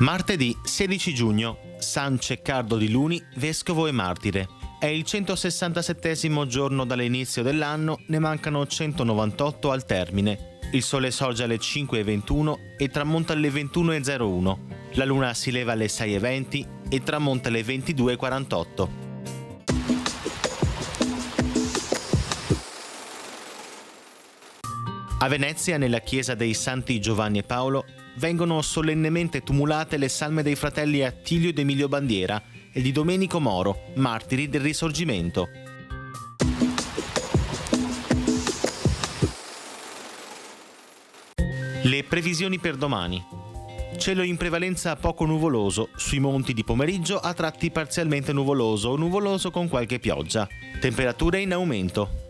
Martedì 16 giugno, San Ceccardo di Luni, vescovo e martire. È il 167° giorno dall'inizio dell'anno, ne mancano 198 al termine. Il sole sorge alle 5:21 e tramonta alle 21:01. La luna si leva alle 6:20 e tramonta alle 22:48. A Venezia, nella chiesa dei Santi Giovanni e Paolo, vengono solennemente tumulate le salme dei fratelli Attilio ed Emilio Bandiera e di Domenico Moro, martiri del Risorgimento. Le previsioni per domani. Cielo in prevalenza poco nuvoloso, sui monti di pomeriggio a tratti parzialmente nuvoloso o nuvoloso con qualche pioggia. Temperature in aumento.